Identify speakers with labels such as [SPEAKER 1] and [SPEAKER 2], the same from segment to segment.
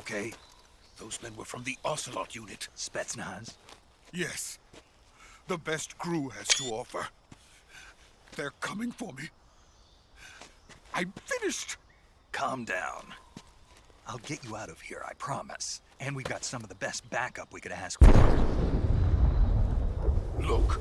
[SPEAKER 1] okay?
[SPEAKER 2] Those men were from the Ocelot unit.
[SPEAKER 1] Spetsnaz?
[SPEAKER 2] Yes. The best crew has to offer. They're coming for me. I'm finished.
[SPEAKER 1] Calm down. I'll get you out of here, I promise. And we've got some of the best backup we could ask for.
[SPEAKER 2] Look.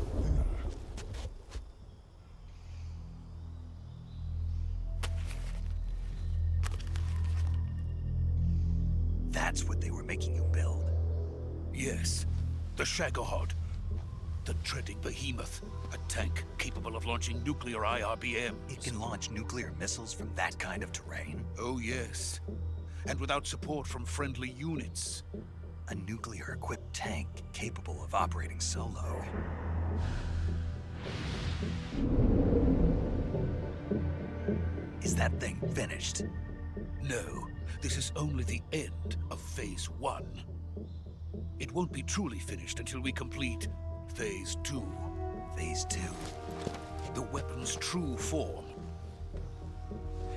[SPEAKER 1] That's what they were making you build?
[SPEAKER 2] Yes. The Shagohod. The treading behemoth. A tank capable of launching nuclear IRBMs.
[SPEAKER 1] It can launch nuclear missiles from that kind of terrain?
[SPEAKER 2] Oh, yes. And without support from friendly units.
[SPEAKER 1] A nuclear-equipped tank capable of operating solo. Is that thing finished?
[SPEAKER 2] No, this is only the end of Phase 1. It won't be truly finished until we complete Phase 2.
[SPEAKER 1] Phase 2?
[SPEAKER 2] The weapon's true form.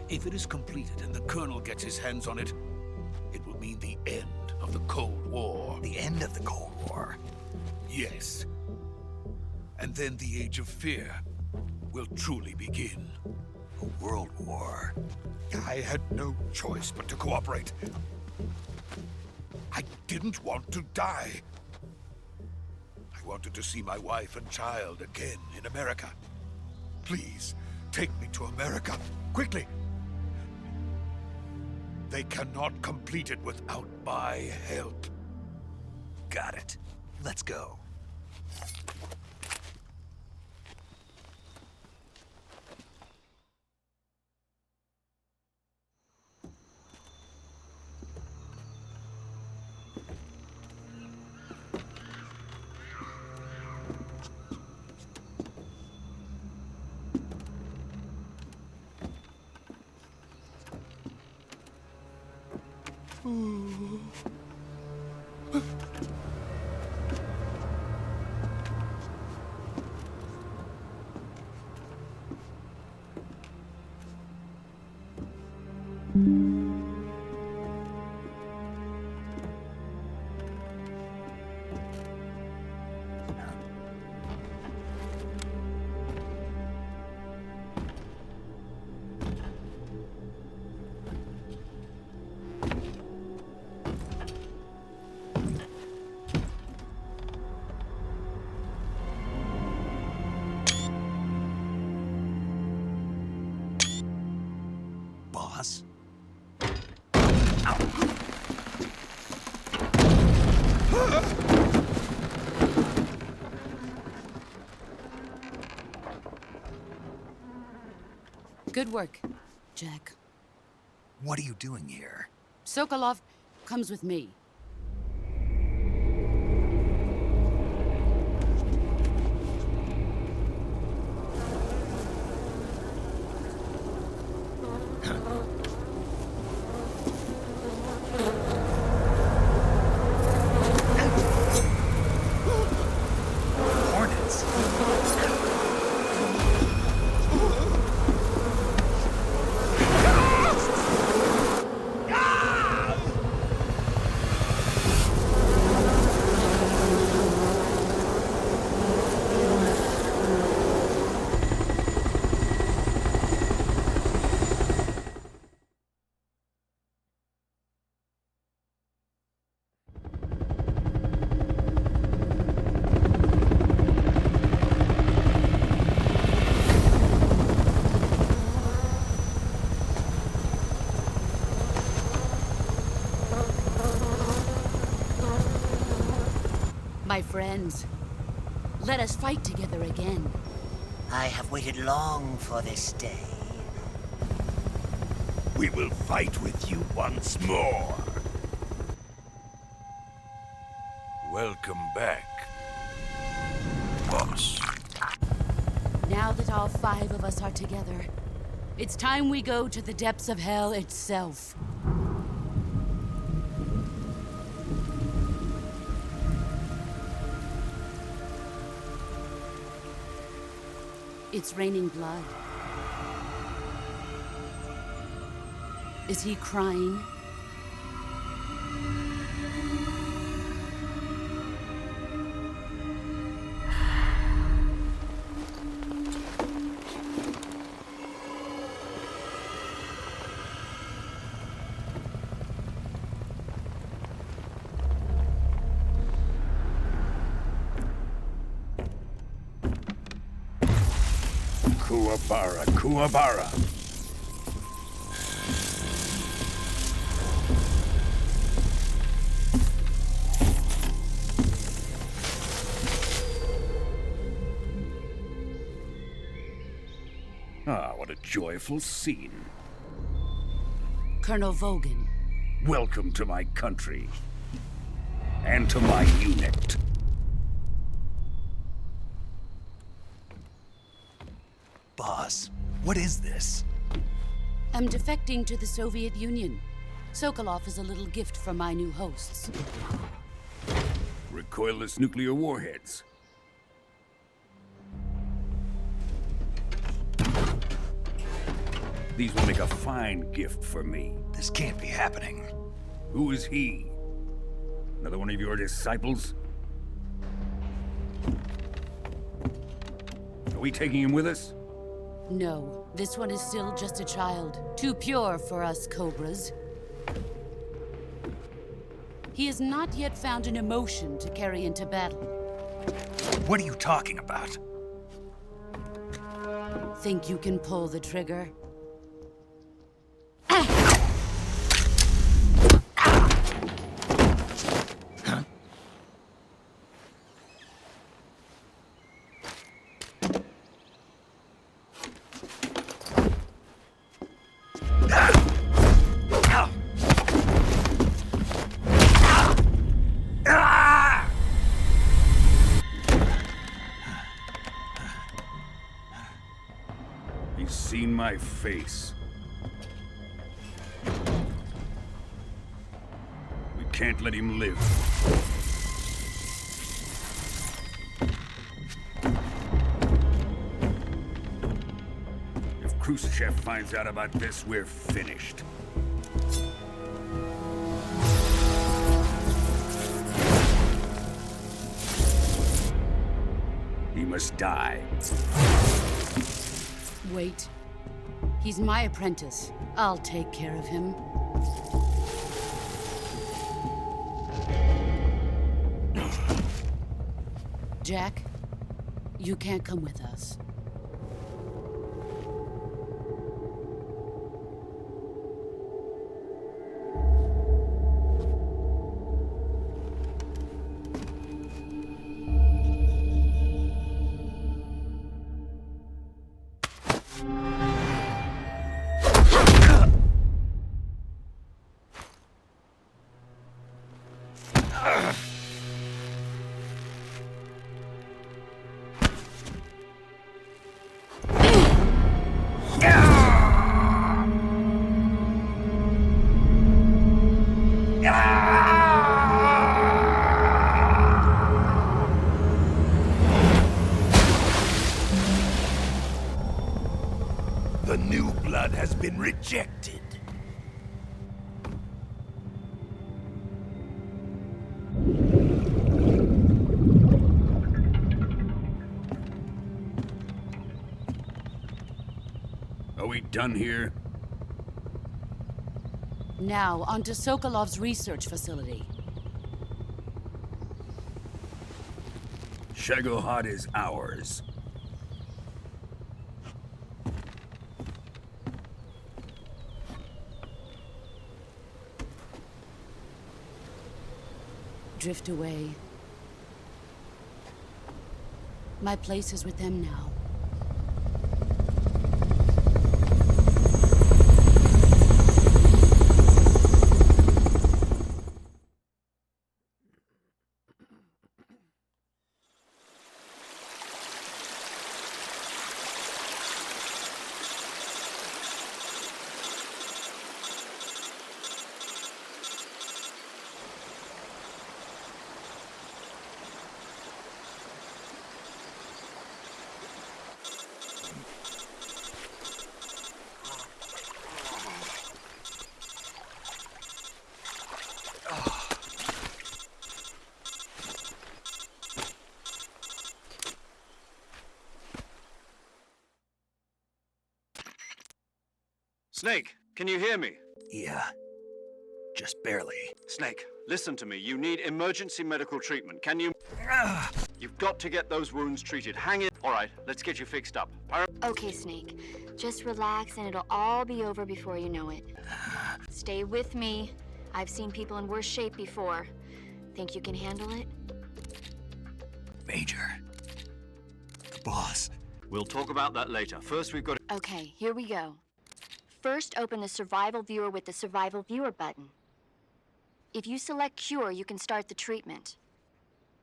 [SPEAKER 2] If it is completed and the Colonel gets his hands on it, it will mean the end of the Cold War.
[SPEAKER 1] The end of the Cold War?
[SPEAKER 2] Yes. And then the Age of Fear will truly begin.
[SPEAKER 1] A world war?
[SPEAKER 2] I had no choice but to cooperate. I didn't want to die. I wanted to see my wife and child again in America. Please, take me to America, quickly. They cannot complete it without my help.
[SPEAKER 1] Got it. Let's go. Boss?
[SPEAKER 3] Good work, Jack.
[SPEAKER 1] What are you doing here?
[SPEAKER 3] Sokolov comes with me.
[SPEAKER 1] Hornets?
[SPEAKER 3] My friends, let us fight together again.
[SPEAKER 4] I have waited long for this day.
[SPEAKER 2] We will fight with you once more. Welcome back, boss.
[SPEAKER 3] Now that all 5 of us are together, it's time we go to the depths of hell itself. It's raining blood. Is he crying?
[SPEAKER 5] Kuwabara, Kuwabara. Ah, what a joyful scene.
[SPEAKER 3] Colonel Vogan.
[SPEAKER 5] Welcome to my country. And to my unit.
[SPEAKER 1] Boss, what is this?
[SPEAKER 3] I'm defecting to the Soviet Union. Sokolov is a little gift from my new hosts.
[SPEAKER 5] Recoilless nuclear warheads. These will make a fine gift for me.
[SPEAKER 1] This can't be happening.
[SPEAKER 5] Who is he? Another one of your disciples? Are we taking him with us?
[SPEAKER 3] No, this one is still just a child. Too pure for us Cobras. He has not yet found an emotion to carry into battle.
[SPEAKER 1] What are you talking about?
[SPEAKER 3] Think you can pull the trigger?
[SPEAKER 5] He's seen my face. We can't let him live. If Khrushchev finds out about this, we're finished. He must die.
[SPEAKER 3] Wait. He's my apprentice. I'll take care of him. Jack, you can't come with us.
[SPEAKER 1] The new blood has been rejected.
[SPEAKER 5] Are we done here?
[SPEAKER 3] Now, onto Sokolov's research facility.
[SPEAKER 5] Shagohod is ours.
[SPEAKER 3] Drift away. My place is with them now.
[SPEAKER 6] Snake, can you hear me?
[SPEAKER 1] Yeah, just barely.
[SPEAKER 6] Snake, listen to me. You need emergency medical treatment. Can you... You've got to get those wounds treated. Hang in. All right, let's get you fixed up.
[SPEAKER 7] Okay, Snake. Just relax and it'll all be over before you know it. Stay with me. I've seen people in worse shape before. Think you can handle it?
[SPEAKER 1] Major. The boss.
[SPEAKER 6] We'll talk about that later. First, we've got to...
[SPEAKER 7] Okay, here we go. First, open the Survival Viewer with the Survival Viewer button. If you select Cure, you can start the treatment.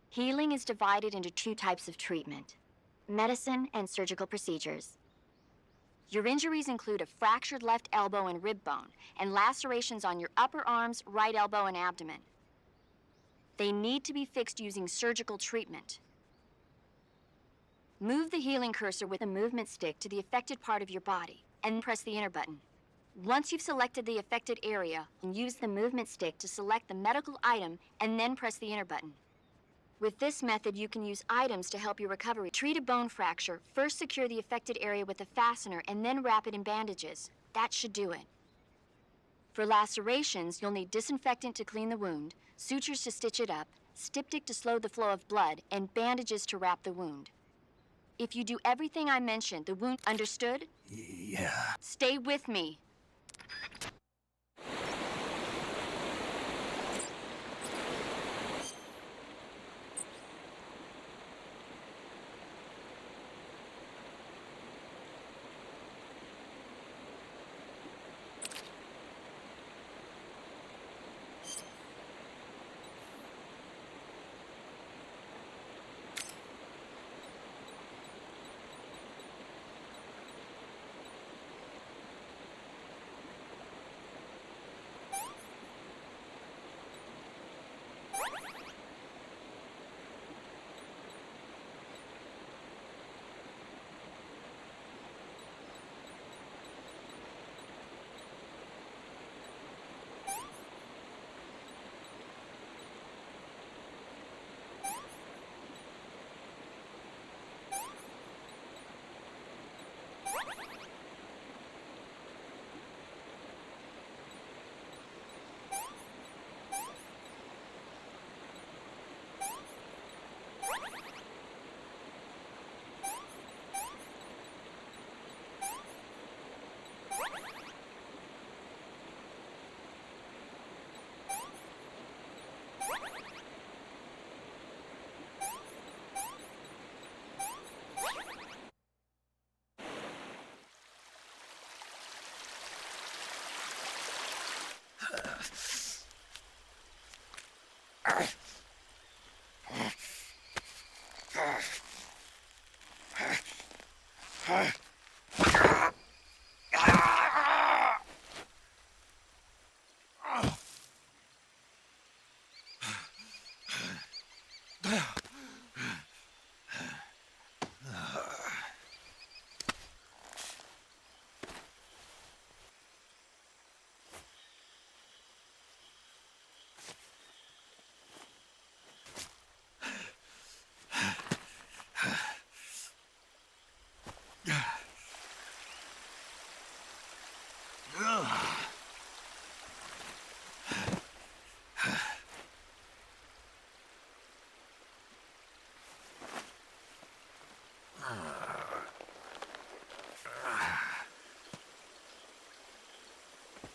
[SPEAKER 7] Healing is divided into 2 types of treatment: medicine and surgical procedures. Your injuries include a fractured left elbow and rib bone, and lacerations on your upper arms, right elbow, and abdomen. They need to be fixed using surgical treatment. Move the healing cursor with a movement stick to the affected part of your body, and press the enter button. Once you've selected the affected area, use the movement stick to select the medical item, and then press the enter button. With this method, you can use items to help your recovery. Treat a bone fracture. First secure the affected area with a fastener and then wrap it in bandages. That should do it. For lacerations, you'll need disinfectant to clean the wound, sutures to stitch it up, styptic to slow the flow of blood, and bandages to wrap the wound. If you do everything I mentioned, the wound... Understood?
[SPEAKER 1] Yeah.
[SPEAKER 7] Stay with me.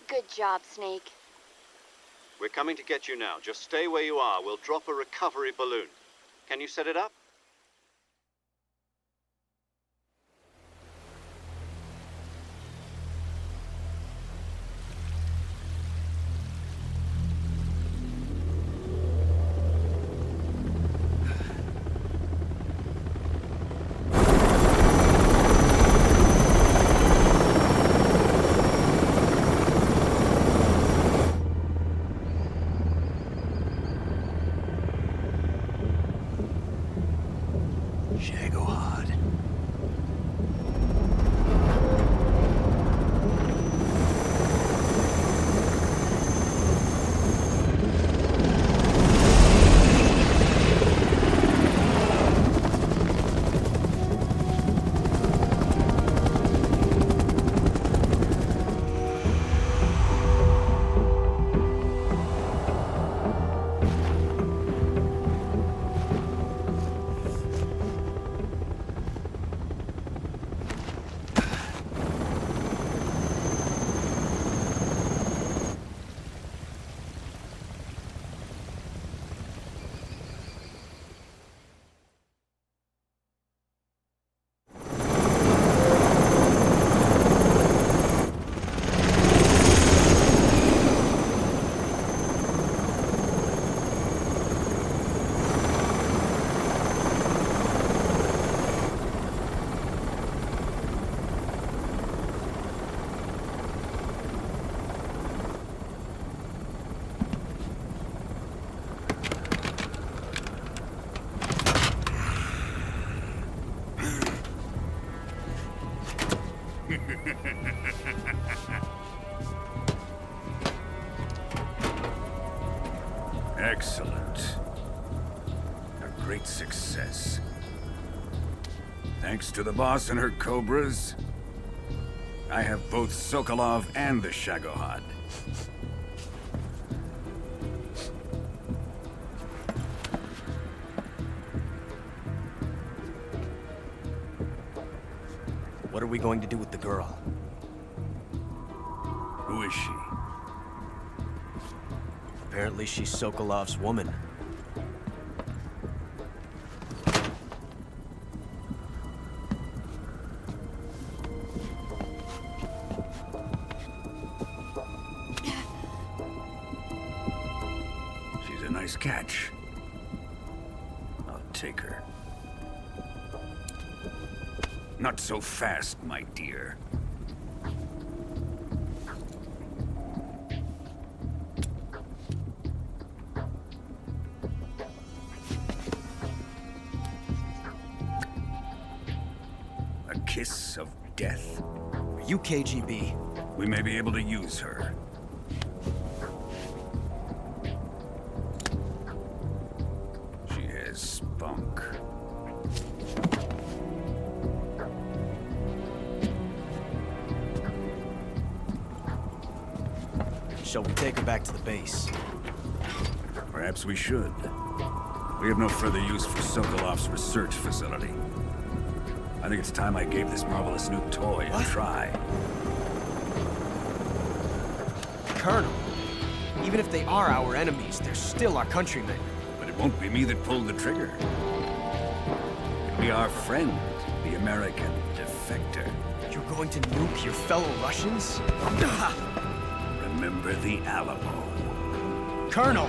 [SPEAKER 7] Good job, Snake.
[SPEAKER 6] We're coming to get you now. Just stay where you are. We'll drop a recovery balloon. Can you set it up?
[SPEAKER 5] Excellent. A great success. Thanks to the boss and her cobras, I have both Sokolov and the Shagohod.
[SPEAKER 8] What are we going to do with the girl?
[SPEAKER 5] Who is she?
[SPEAKER 8] Apparently she's Sokolov's woman.
[SPEAKER 5] She's a nice catch. I'll take her. Not so fast, my dear. A kiss of death?
[SPEAKER 8] Are you KGB?
[SPEAKER 5] We may be able to use her. She has spunk.
[SPEAKER 8] Shall we take her back to the base?
[SPEAKER 5] Perhaps we should. We have no further use for Sokolov's research facility. I think it's time I gave this marvelous new toy a try.
[SPEAKER 8] Colonel, even if they are our enemies, they're still our countrymen.
[SPEAKER 5] But it won't be me that pulled the trigger. It'll be our friend, the American defector.
[SPEAKER 8] You're going to nuke your fellow Russians?
[SPEAKER 5] Remember the Alamo.
[SPEAKER 8] Colonel!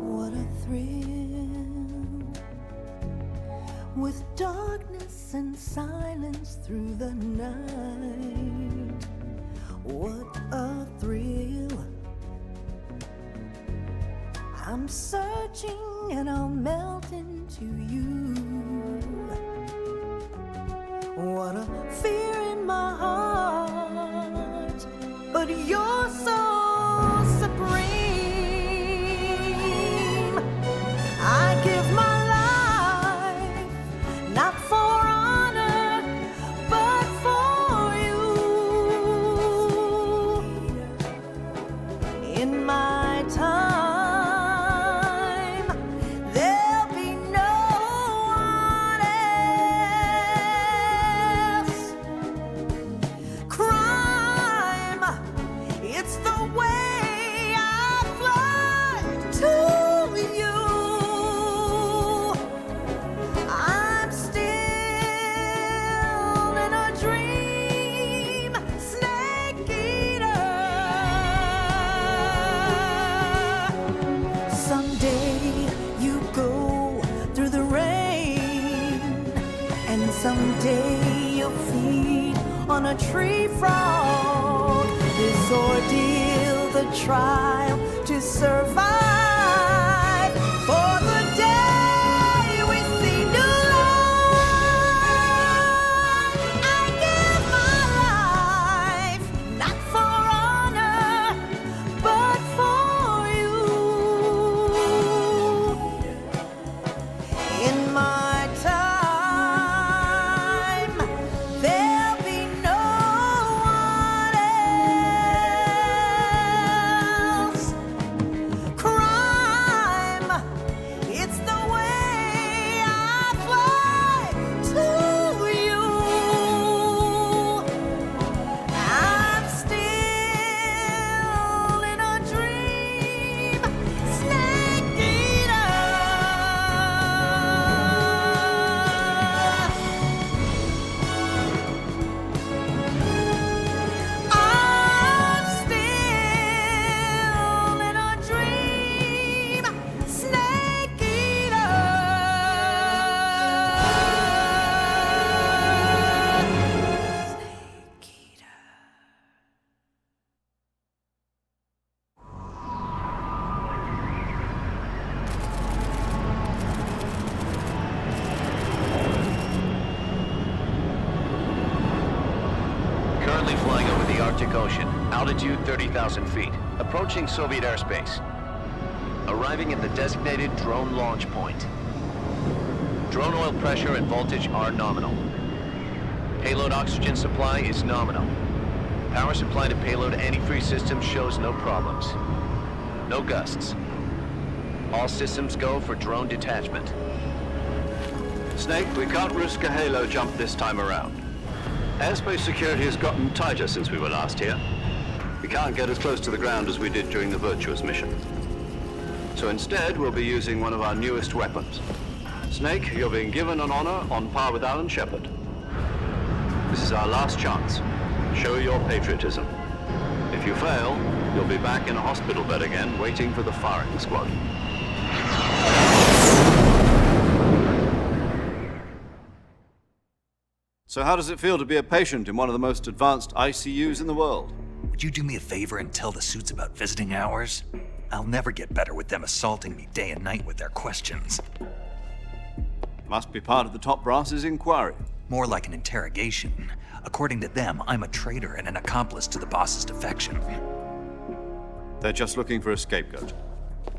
[SPEAKER 9] What a thrill, with darkness and silence through the night. What a thrill. I'm searching and I'll melt into you. What a fear in my heart, but you're so supreme. I give my life, not for honor, but for you. In my time, there'll be no one else. Crime, it's the way I fly to you. I'm still in a dream, snake eater. Someday you go through the rain, and someday you'll feed on a tree frog. This ordeal, the trial to survive, for the day we see new
[SPEAKER 10] Altitude 30,000 feet. Approaching Soviet airspace. Arriving at the designated drone launch point. Drone oil pressure and voltage are nominal. Payload oxygen supply is nominal. Power supply to payload antifreeze system shows no problems. No gusts. All systems go for drone detachment.
[SPEAKER 6] Snake, we can't risk a halo jump this time around. Airspace security has gotten tighter since we were last here. We can't get as close to the ground as we did during the Virtuous mission. So instead, we'll be using one of our newest weapons. Snake, you're being given an honor on par with Alan Shepard. This is our last chance. Show your patriotism. If you fail, you'll be back in a hospital bed again, waiting for the firing squad.
[SPEAKER 11] So how does it feel to be a patient in one of the most advanced ICUs in the world?
[SPEAKER 1] Would you do me a favor and tell the suits about visiting hours? I'll never get better with them assaulting me day and night with their questions.
[SPEAKER 11] Must be part of the top brass's inquiry.
[SPEAKER 1] More like an interrogation. According to them, I'm a traitor and an accomplice to the boss's defection.
[SPEAKER 11] They're just looking for a scapegoat.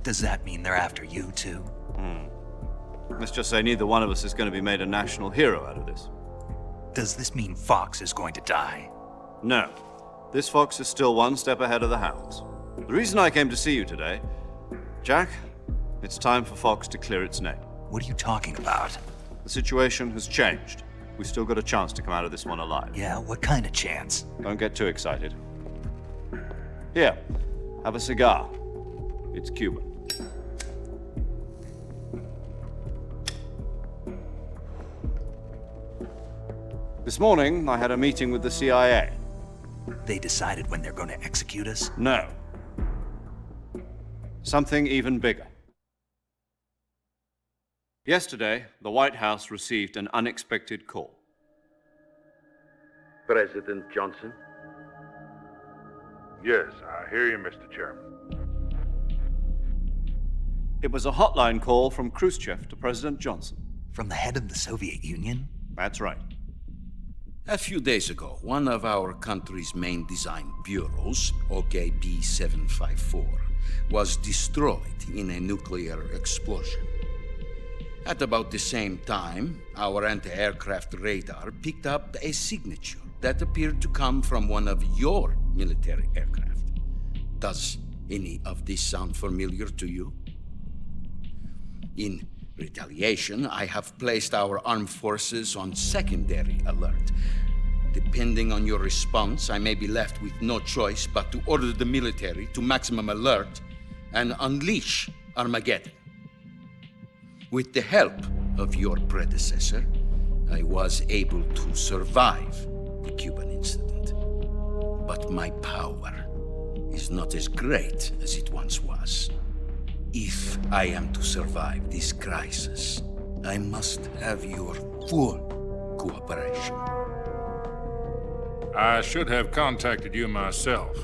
[SPEAKER 1] Does that mean they're after you, too?
[SPEAKER 11] Let's just say neither one of us is going to be made a national hero out of this.
[SPEAKER 1] Does this mean Fox is going to die?
[SPEAKER 11] No. This Fox is still one step ahead of the Hounds. The reason I came to see you today, Jack, it's time for Fox to clear its name.
[SPEAKER 1] What are you talking about?
[SPEAKER 11] The situation has changed. We still got a chance to come out of this one alive.
[SPEAKER 1] Yeah, what kind of chance?
[SPEAKER 11] Don't get too excited. Here, have a cigar. It's Cuban. This morning, I had a meeting with the CIA.
[SPEAKER 1] They decided when they're going to execute us?
[SPEAKER 11] No. Something even bigger. Yesterday, the White House received an unexpected call.
[SPEAKER 12] President Johnson?
[SPEAKER 13] Yes, I hear you, Mr. Chairman.
[SPEAKER 11] It was a hotline call from Khrushchev to President Johnson.
[SPEAKER 1] From the head of the Soviet Union?
[SPEAKER 11] That's right.
[SPEAKER 2] A few days ago, one of our country's main design bureaus, OKB 754, was destroyed in a nuclear explosion. At about the same time, our anti-aircraft radar picked up a signature that appeared to come from one of your military aircraft. Does any of this sound familiar to you? In retaliation, I have placed our armed forces on secondary alert. Depending on your response, I may be left with no choice but to order the military to maximum alert and unleash Armageddon. With the help of your predecessor, I was able to survive the Cuban incident. But my power is not as great as it once was. If I am to survive this crisis, I must have your full cooperation.
[SPEAKER 13] I should have contacted you myself.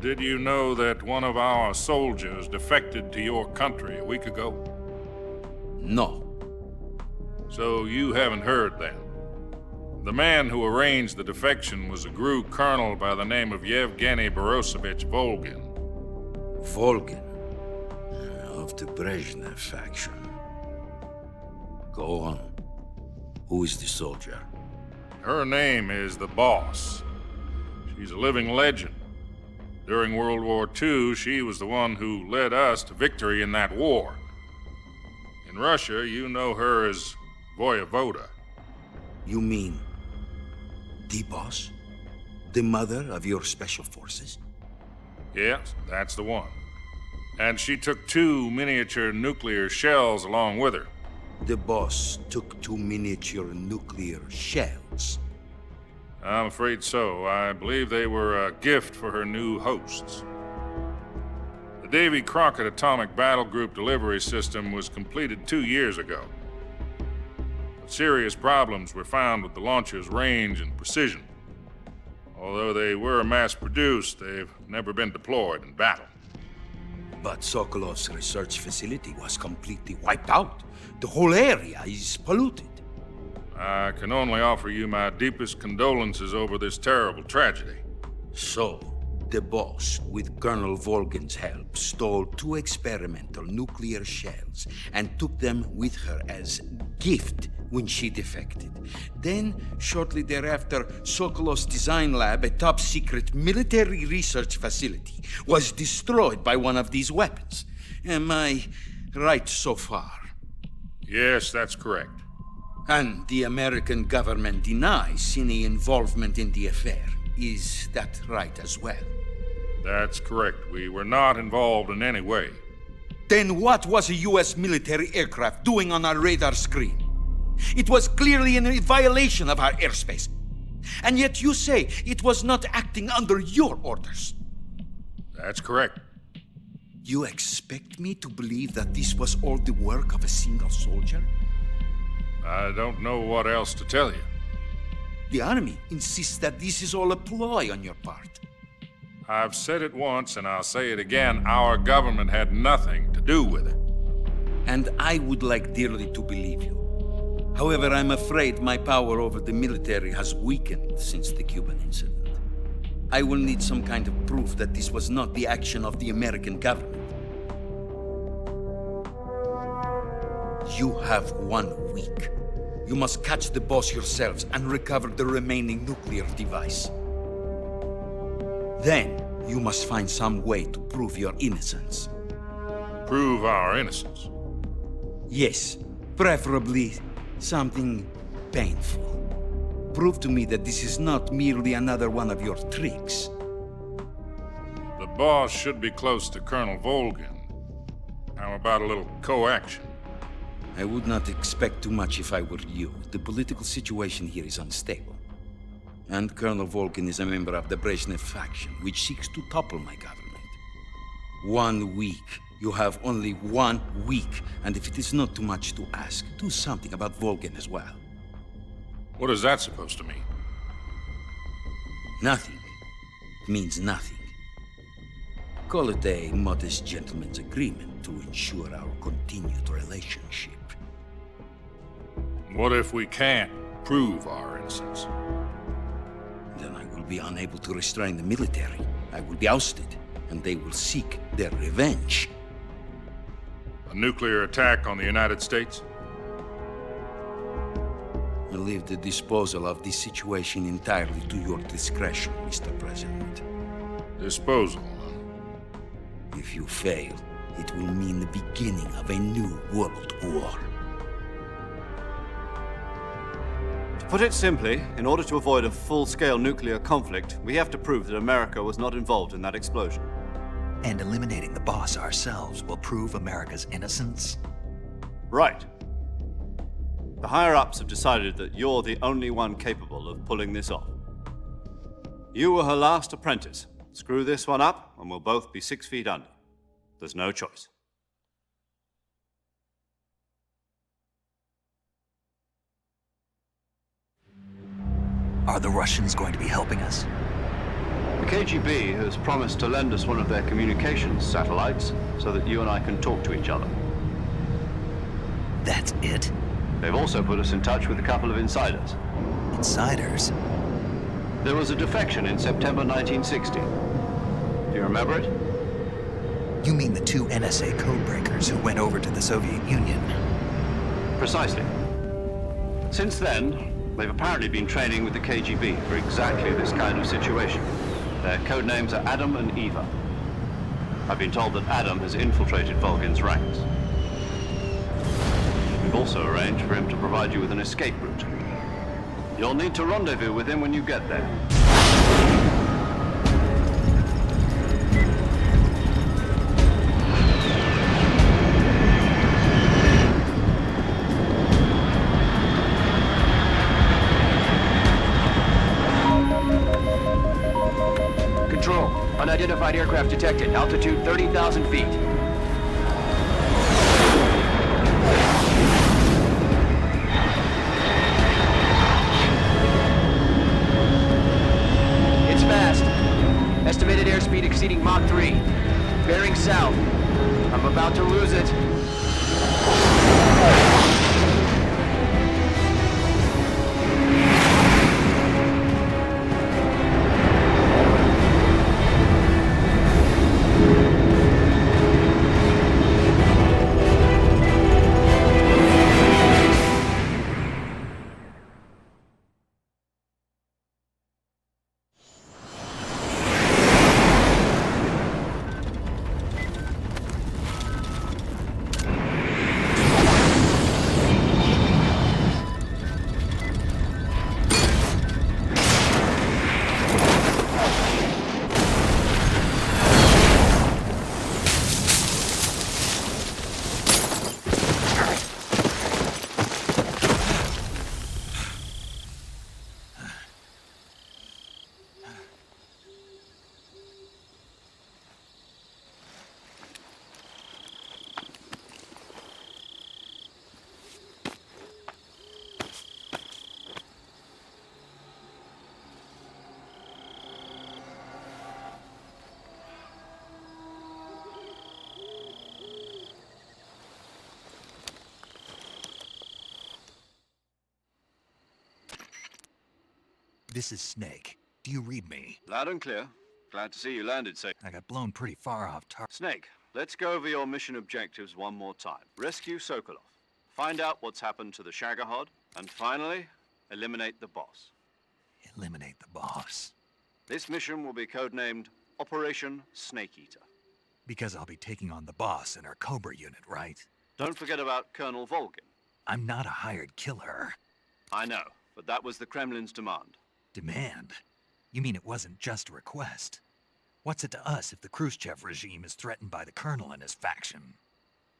[SPEAKER 13] Did you know that one of our soldiers defected to your country a week ago?
[SPEAKER 2] No.
[SPEAKER 13] So you haven't heard then. The man who arranged the defection was a GRU colonel by the name of Yevgeny Borosovich Volgin.
[SPEAKER 2] Volgin? Of the Brezhnev faction. Go on. Who is the soldier?
[SPEAKER 13] Her name is the Boss. She's a living legend. During World War II, she was the one who led us to victory in that war. In Russia, you know her as Voyevoda.
[SPEAKER 2] You mean the Boss? The mother of your special forces?
[SPEAKER 13] Yes, that's the one. And she took 2 miniature nuclear shells along with her.
[SPEAKER 2] The Boss took 2 miniature nuclear shells?
[SPEAKER 13] I'm afraid so. I believe they were a gift for her new hosts. The Davy Crockett Atomic Battle Group delivery system was completed 2 years ago. But serious problems were found with the launcher's range and precision. Although they were mass-produced, they've never been deployed in battle.
[SPEAKER 2] But Sokolov's research facility was completely wiped out. The whole area is polluted.
[SPEAKER 13] I can only offer you my deepest condolences over this terrible tragedy.
[SPEAKER 2] So, the boss, with Colonel Volgin's help, stole 2 experimental nuclear shells and took them with her as gift when she defected. Then, shortly thereafter, Sokolov's design lab, a top-secret military research facility, was destroyed by one of these weapons. Am I right so far?
[SPEAKER 13] Yes, that's correct.
[SPEAKER 2] And the American government denies any involvement in the affair. Is that right as well?
[SPEAKER 13] That's correct. We were not involved in any way.
[SPEAKER 2] Then what was a U.S. military aircraft doing on our radar screen? It was clearly in violation of our airspace. And yet you say it was not acting under your orders.
[SPEAKER 13] That's correct.
[SPEAKER 2] You expect me to believe that this was all the work of a single soldier?
[SPEAKER 13] I don't know what else to tell you.
[SPEAKER 2] The Army insists that this is all a ploy on your part.
[SPEAKER 13] I've said it once and I'll say it again. Our government had nothing to do with it.
[SPEAKER 2] And I would like dearly to believe you. However, I'm afraid my power over the military has weakened since the Cuban incident. I will need some kind of proof that this was not the action of the American government. You have 1 week. You must catch the boss yourselves and recover the remaining nuclear device. Then, you must find some way to prove your innocence.
[SPEAKER 13] Prove our innocence?
[SPEAKER 2] Yes, preferably something painful. Prove to me that this is not merely another one of your tricks.
[SPEAKER 13] The boss should be close to Colonel Volgin. How about a little coaction?
[SPEAKER 2] I would not expect too much if I were you. The political situation here is unstable. And Colonel Volgin is a member of the Brezhnev faction, which seeks to topple my government. 1 week. You have only 1 week. And if it is not too much to ask, do something about Volgin as well.
[SPEAKER 13] What is that supposed to mean?
[SPEAKER 2] Nothing. It means nothing. Call it a modest gentleman's agreement to ensure our continued relationship.
[SPEAKER 13] What if we can't prove our innocence?
[SPEAKER 2] Then I will be unable to restrain the military. I will be ousted, and they will seek their revenge.
[SPEAKER 13] A nuclear attack on the United States?
[SPEAKER 2] I leave the disposal of this situation entirely to your discretion, Mr. President.
[SPEAKER 13] Disposal?
[SPEAKER 2] If you fail, it will mean the beginning of a new world war.
[SPEAKER 11] To put it simply, in order to avoid a full-scale nuclear conflict, we have to prove that America was not involved in that explosion.
[SPEAKER 1] And eliminating the boss ourselves will prove America's innocence?
[SPEAKER 11] Right. The higher-ups have decided that you're the only one capable of pulling this off. You were her last apprentice. Screw this one up, and we'll both be 6 feet under. There's no choice.
[SPEAKER 1] Are the Russians going to be helping us?
[SPEAKER 6] The KGB has promised to lend us one of their communications satellites so that you and I can talk to each other.
[SPEAKER 1] That's it?
[SPEAKER 6] They've also put us in touch with a couple of insiders.
[SPEAKER 1] Insiders?
[SPEAKER 6] There was a defection in September 1960. Do you remember it?
[SPEAKER 1] You mean the 2 NSA codebreakers who went over to the Soviet Union?
[SPEAKER 6] Precisely. Since then, they've apparently been training with the KGB for exactly this kind of situation. Their code names are Adam and Eva. I've been told that Adam has infiltrated Volgin's ranks. We've also arranged for him to provide you with an escape route. You'll need to rendezvous with him when you get there.
[SPEAKER 8] Control. Unidentified aircraft detected. Altitude 30,000 feet. It's fast. Estimated airspeed exceeding Mach 3. Bearing south. I'm about to lose it.
[SPEAKER 1] This is Snake. Do you read me?
[SPEAKER 6] Loud and clear. Glad to see you landed safe.
[SPEAKER 1] I got blown pretty far off target.
[SPEAKER 6] Snake, let's go over your mission objectives one more time. Rescue Sokolov. Find out what's happened to the Shagohod. And finally, eliminate the boss.
[SPEAKER 1] Eliminate the boss.
[SPEAKER 6] This mission will be codenamed Operation Snake Eater.
[SPEAKER 1] Because I'll be taking on the boss in our Cobra unit, right?
[SPEAKER 6] Don't forget about Colonel Volgin.
[SPEAKER 1] I'm not a hired killer.
[SPEAKER 6] I know, but that was the Kremlin's demand.
[SPEAKER 1] Demand? You mean it wasn't just a request? What's it to us if the Khrushchev regime is threatened by the Colonel and his faction?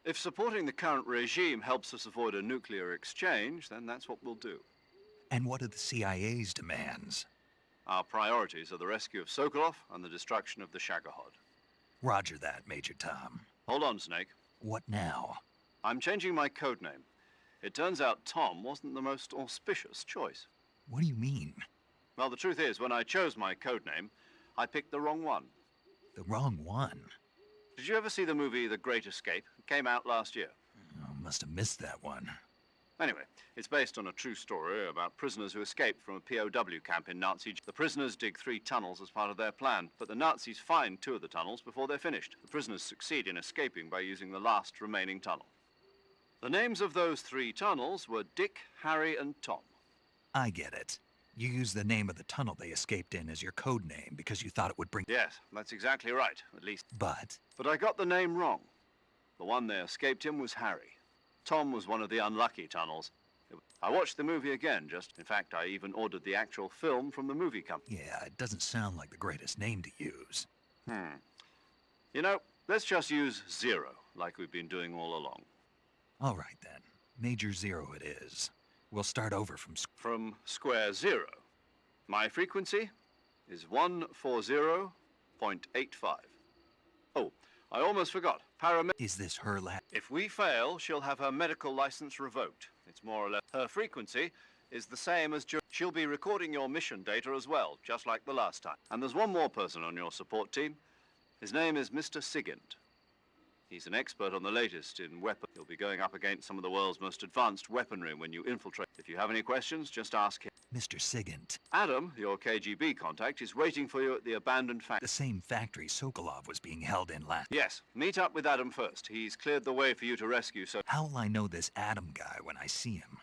[SPEAKER 6] If supporting the current regime helps us avoid a nuclear exchange, then that's what we'll do.
[SPEAKER 1] And what are the CIA's demands?
[SPEAKER 6] Our priorities are the rescue of Sokolov and the destruction of the Shagohod.
[SPEAKER 1] Roger that, Major Tom.
[SPEAKER 6] Hold on, Snake.
[SPEAKER 1] What now?
[SPEAKER 6] I'm changing my codename. It turns out Tom wasn't the most auspicious choice.
[SPEAKER 1] What do you mean?
[SPEAKER 6] Well, the truth is, when I chose my codename, I picked the wrong one.
[SPEAKER 1] The wrong one?
[SPEAKER 6] Did you ever see the movie The Great Escape? It came out last year.
[SPEAKER 1] Oh, must have missed that one.
[SPEAKER 6] Anyway, it's based on a true story about prisoners who escaped from a POW camp in Nazi. The prisoners dig 3 tunnels as part of their plan, but the Nazis find 2 of the tunnels before they're finished. The prisoners succeed in escaping by using the last remaining tunnel. The names of those 3 tunnels were Dick, Harry, and Tom.
[SPEAKER 1] I get it. You used the name of the tunnel they escaped in as your code name because you thought it would bring...
[SPEAKER 6] Yes, that's exactly right, at least.
[SPEAKER 1] But
[SPEAKER 6] I got the name wrong. The one they escaped in was Harry. Tom was one of the unlucky tunnels. I watched the movie again, in fact, I even ordered the actual film from the movie company.
[SPEAKER 1] Yeah, it doesn't sound like the greatest name to use.
[SPEAKER 6] You know, let's just use Zero, like we've been doing all along.
[SPEAKER 1] All right, then. Major Zero it is. We'll start over from
[SPEAKER 6] square zero. My frequency is 140.85. Oh, I almost forgot.
[SPEAKER 1] Is this her lab?
[SPEAKER 6] If we fail, she'll have her medical license revoked. It's more or less... Her frequency is the same as... She'll be recording your mission data as well, just like the last time. And there's one more person on your support team. His name is Mr. Sigint. He's an expert on the latest in weapons. He'll be going up against some of the world's most advanced weaponry when you infiltrate. If you have any questions, just ask him.
[SPEAKER 1] Mr. Sigint.
[SPEAKER 6] Adam, your KGB contact, is waiting for you at the abandoned factory.
[SPEAKER 1] The same factory Sokolov was being held in last...
[SPEAKER 6] Yes, meet up with Adam first. He's cleared the way for you to rescue, so...
[SPEAKER 1] How will I know this Adam guy when I see him?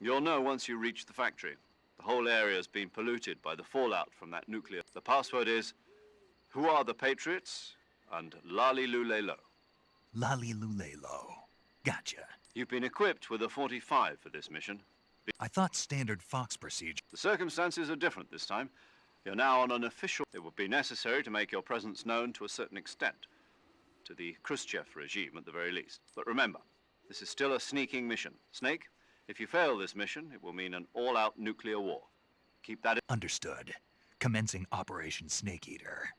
[SPEAKER 6] You'll know once you reach the factory. The whole area's been polluted by the fallout from that nuclear... The password is... Who are the Patriots? And Lali Lule Lo.
[SPEAKER 1] Lali Lule Lo. Gotcha.
[SPEAKER 6] You've been equipped with a 45 for this mission.
[SPEAKER 1] I thought standard Fox procedure...
[SPEAKER 6] The circumstances are different this time. You're now on an official... It would be necessary to make your presence known to a certain extent. To the Khrushchev regime, at the very least. But remember, this is still a sneaking mission. Snake, if you fail this mission, it will mean an all-out nuclear war. Keep that in...
[SPEAKER 1] Understood. Commencing Operation Snake Eater.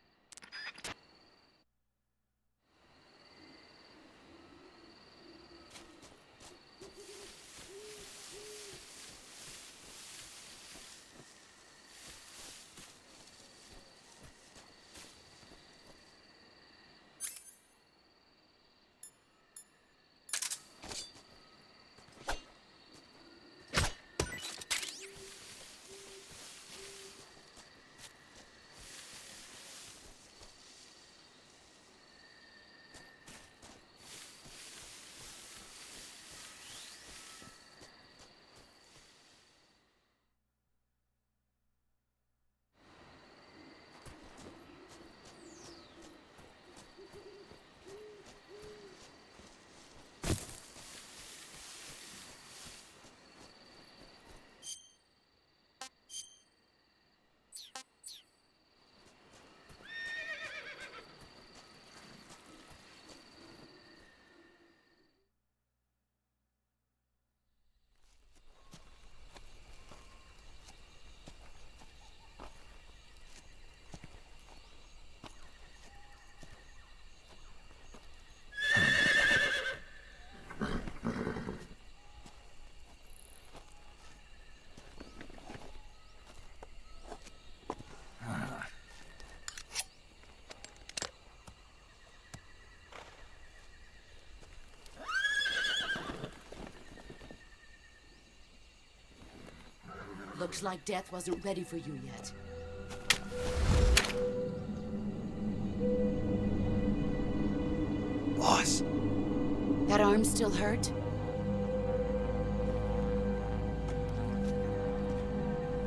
[SPEAKER 3] Looks like death wasn't ready for you yet.
[SPEAKER 1] Boss.
[SPEAKER 3] That arm still hurt?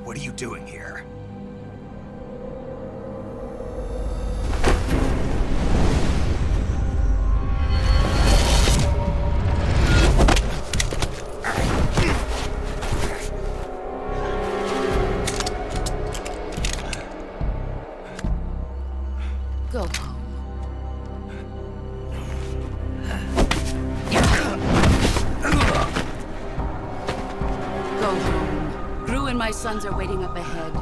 [SPEAKER 1] What are you doing here?
[SPEAKER 3] Go home. Go home. Gru and my sons are waiting up ahead.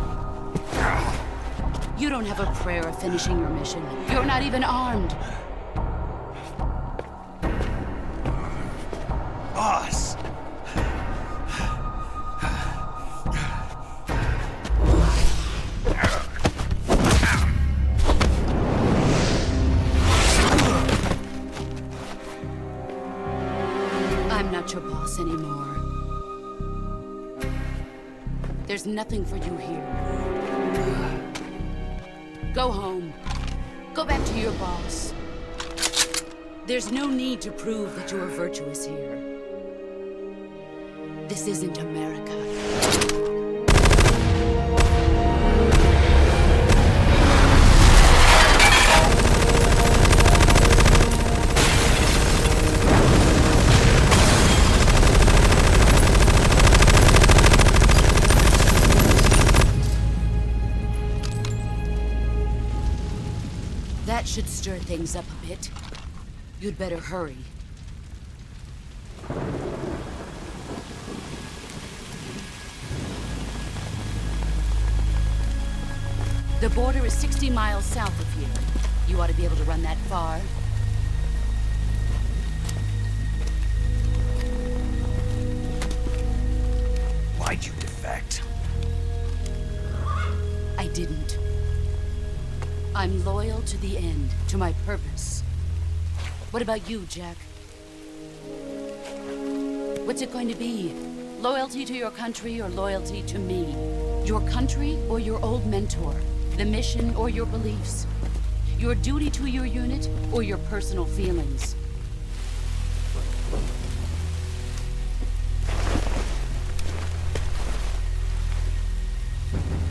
[SPEAKER 3] You don't have a prayer of finishing your mission. You're not even armed.
[SPEAKER 1] Boss!
[SPEAKER 3] I'm not your boss anymore. There's nothing for you here. Go home. Go back to your boss. There's no need to prove that you are virtuous here. This isn't America. That should stir things up a bit. You'd better hurry. The border is 60 miles south of here. You ought to be able to run that far.
[SPEAKER 1] Why'd you defect?
[SPEAKER 3] I didn't. I'm loyal to the end, to my purpose. What about you, Jack? What's it going to be? Loyalty to your country or loyalty to me? Your country or your old mentor? The mission or your beliefs? Your duty to your unit or your personal feelings?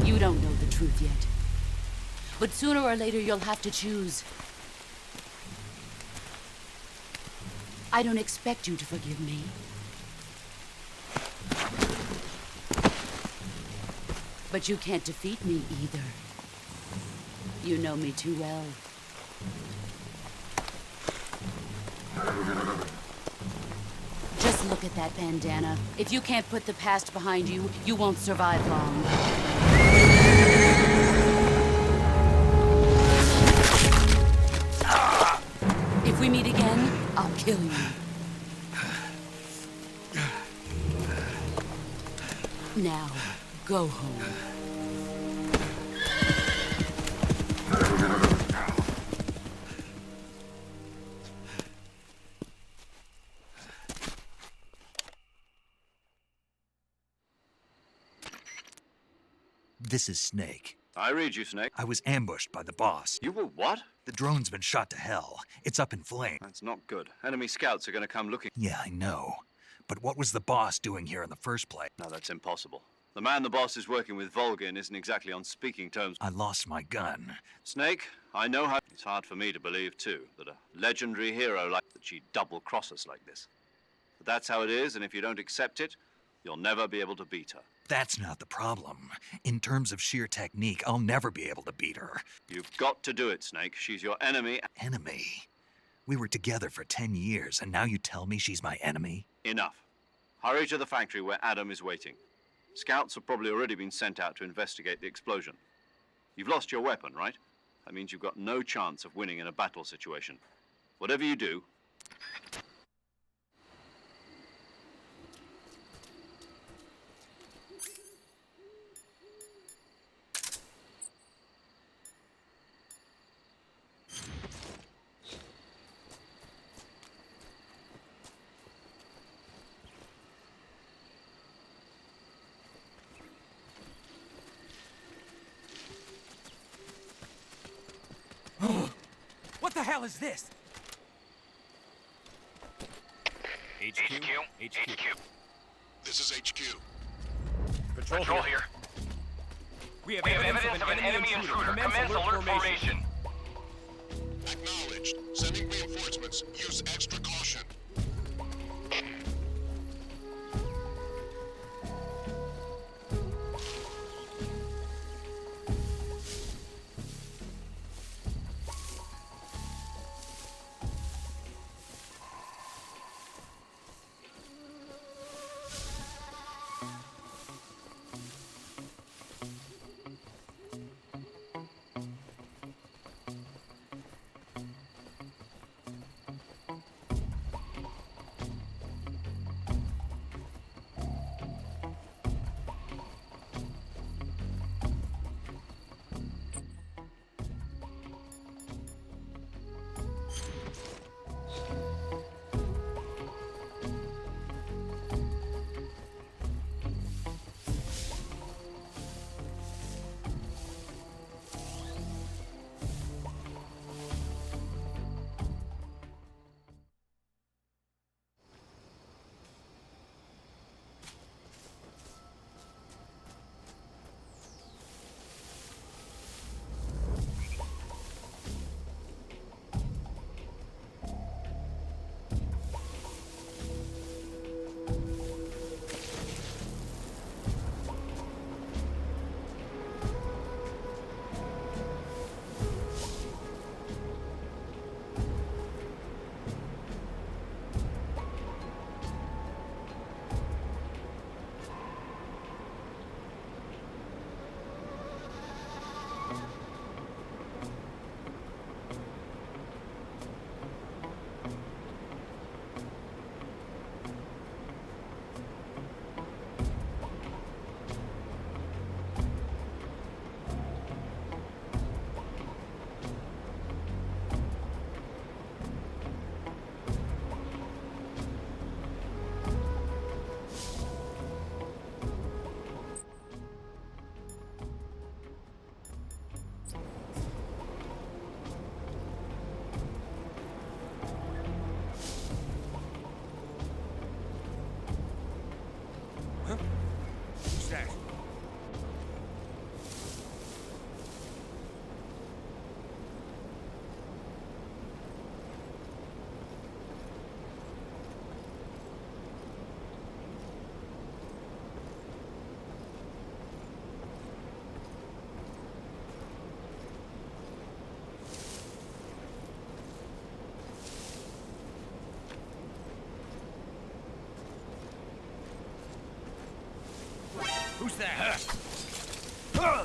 [SPEAKER 3] You don't know the truth yet. But sooner or later, you'll have to choose. I don't expect you to forgive me. But you can't defeat me either. You know me too well. Just look at that bandana. If you can't put the past behind you, you won't survive long. If we meet again, I'll kill you. Now, go home.
[SPEAKER 1] This is Snake.
[SPEAKER 11] I read you, Snake.
[SPEAKER 1] I was ambushed by the boss.
[SPEAKER 11] You were what?
[SPEAKER 1] The drone's been shot to hell. It's up in flames.
[SPEAKER 11] That's not good. Enemy scouts are going to come looking.
[SPEAKER 1] Yeah, I know. But what was the boss doing here in the first place?
[SPEAKER 11] No, that's impossible. The man the boss is working with, Volgin, isn't exactly on speaking terms.
[SPEAKER 1] I lost my gun.
[SPEAKER 11] Snake, I know how... It's hard for me to believe, too, that a legendary hero like that she'd double-cross us like this. But that's how it is, and if you don't accept it, you'll never be able to beat her.
[SPEAKER 1] That's not the problem. In terms of sheer technique, I'll never be able to beat her.
[SPEAKER 11] You've got to do it, Snake. She's your enemy.
[SPEAKER 1] Enemy? We were together for 10 years, and now you tell me she's my enemy?
[SPEAKER 11] Enough. Hurry to the factory where Adam is waiting. Scouts have probably already been sent out to investigate the explosion. You've lost your weapon, right? That means you've got no chance of winning in a battle situation. Whatever you do...
[SPEAKER 1] hell is this?
[SPEAKER 12] HQ. This is HQ.
[SPEAKER 14] Patrol here. We have evidence of an enemy intruder. Commence alert formation.
[SPEAKER 12] Acknowledged. Sending reinforcements. Use extra caution.
[SPEAKER 14] Who's that? Who's that?